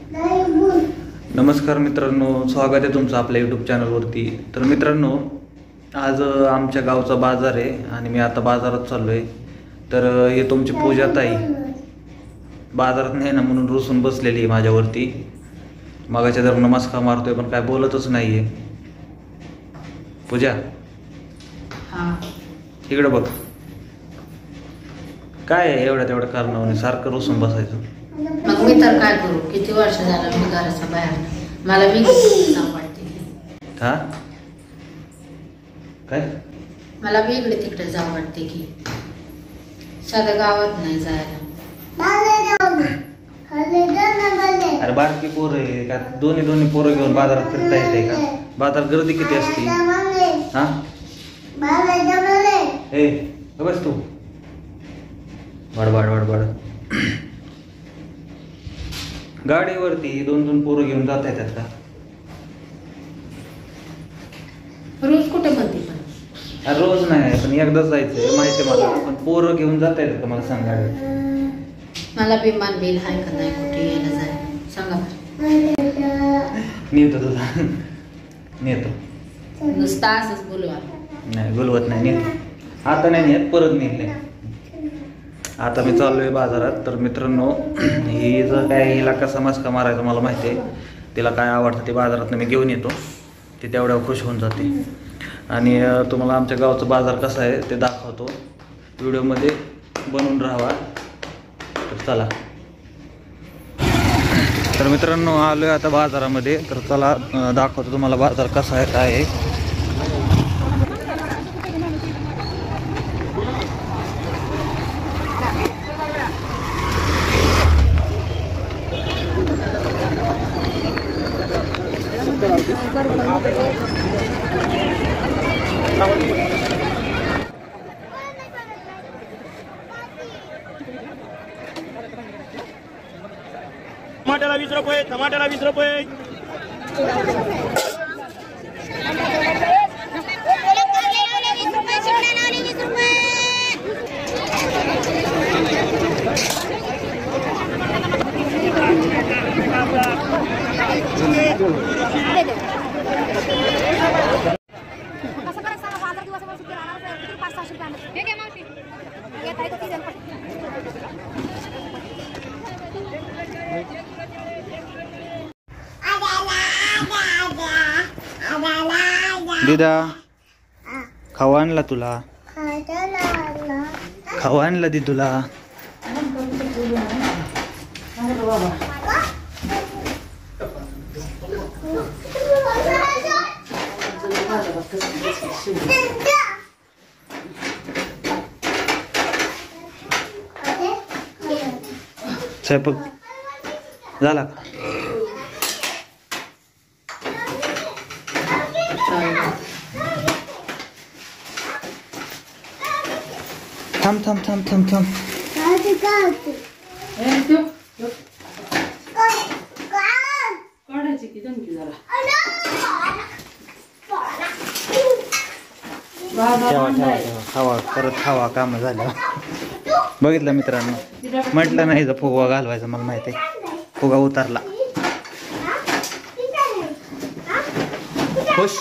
नमस्कार मित्रांनो, स्वागत आहे तुमचं आपल्या यूट्यूब चॅनलवरती। तर मित्रांनो, आज आमच्या गावचा बाजार आहे आणि मी आता बाजारात चाललो आहे। तर हे तुमची पूजा ताई बाजारात नाही ना म्हणून रुसून बसलेली आहे माझ्यावरती। मगाच्या जर नमस्कार मारतोय पण काय बोलतच नाहीये। पूजा इकडे बघ, काय आहे एवढ्या तेवढ्या कारणाने सारखं रुसून बसायचं? मग मी तर काय करू? किती वर्ष झालं मी घराच्या बाहेर, मला वेगळी वाटते। हा काय? मला वेगळे तिकडे जाऊ वाटते की साध्या गावात नाही जायला। अरे बारकी पोरं आहे का? दोन्ही पोरं घेऊन बाजारात फिरता येते का? बाजारात गर्दी किती असते? हा ए बस तू बडबड गाडीवरती दोन पोरं घेऊन जात येतात का? रोज कुठे म्हणते पण? अरे रोज नाही पण एकदाच जायचं माहिती मला, पण पोरं घेऊन जाता येतात का मला सांग? गाडी मला विमान बिल आहे का नाही? कुठे यायला जायला सांगा नेतो तुझा नेतो। नुसता असंच बोलवा नाही बोलवत नाही, नेतो आता नाही नेत, परत नेले। आता मी चाललोय बाजारात। तर मित्रांनो, ही जर काय हिला कसा मस्का मारायचा मला माहिती आहे, तिला काय आवडतं ते बाजारात मी घेऊन येतो, ती तेवढ्या खुश होऊन जाते। आणि तुम्हाला आमच्या गावचा बाजार कसा आहे ते दाखवतो, व्हिडिओमध्ये बनवून राहावा। तर चला, तर मित्रांनो आलोय आता बाजारामध्ये। तर चला दाखवतो तुम्हाला बाजार कसा आहे काय आहे। टमाट्याला 20 रुपये, टमाट्याला 20 रुपये। दिदा खाऊ आणला तुला? खाऊ आणला दी तुला? स्वयंपाक झाला का? थांब खावा परत खावा, काम झालं। बघितलं मित्रांनो, म्हटलं नाही फुगवा घालवायचा, मला माहिती आहे फुगा उतरला। खुश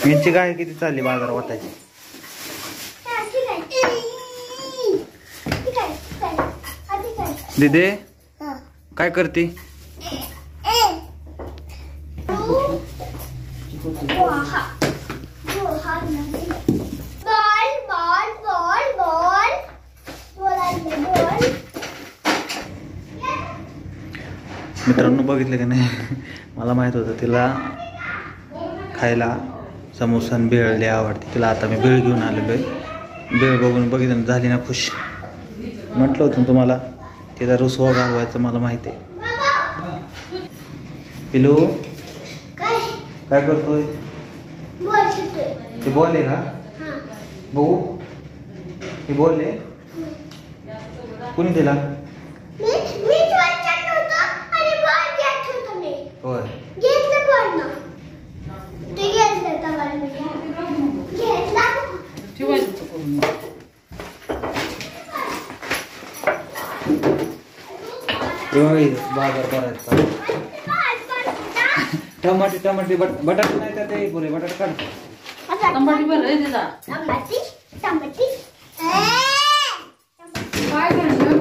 यांची गाय किती चालली बाजार वाटायची? दिदे काय करते? मित्रांनो बघितलं का नाही, मला माहित होतं तिला खायला समोसा आणि भेळ लय आवडते तिला। आता मी भेळ घेऊन आलेलो आहे। भेळ बघून बघितलं झाली ना खुश। म्हटलं होतं तुम्हाला तिला रुसवा घालवायचं, मला माहिती आहे। पिलू काय करतोय? ते बॉल आहे का? बघू हे बोलले कुणी दिला? होय. ठेवायचं होतं करून. बाजार करायचा. टमाटे बटाटे नाही का ते पुरे बटाटे काढ. टमाटे बरं आहे तिला. काय करणार?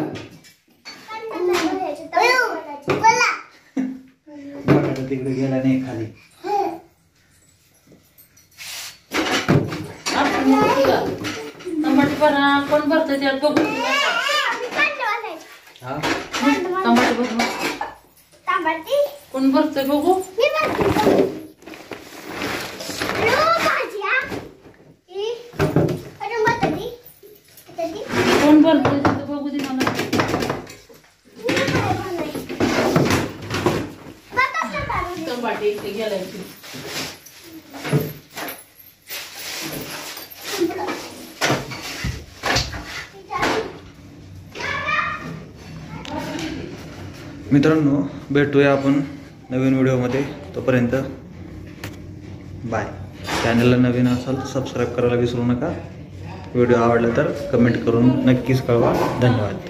बटाटा तिकडे गेला नाही खाली. टमाटे बरा कोण भरतं त्यात बघू. हा टमाटे बघू कोण भरतंय बघू. कोण भरतंय तिथं बघू दे मला. टमाटे इथे गेलायचे. मित्रांनो भेटूया आपण नवीन व्हिडिओमध्ये. तोपर्यंत बाय. चॅनलला नवीन असाल तर सबस्क्राईब करायला विसरू नका. व्हिडिओ आवडला तर कमेंट करून नक्कीच कळवा. धन्यवाद.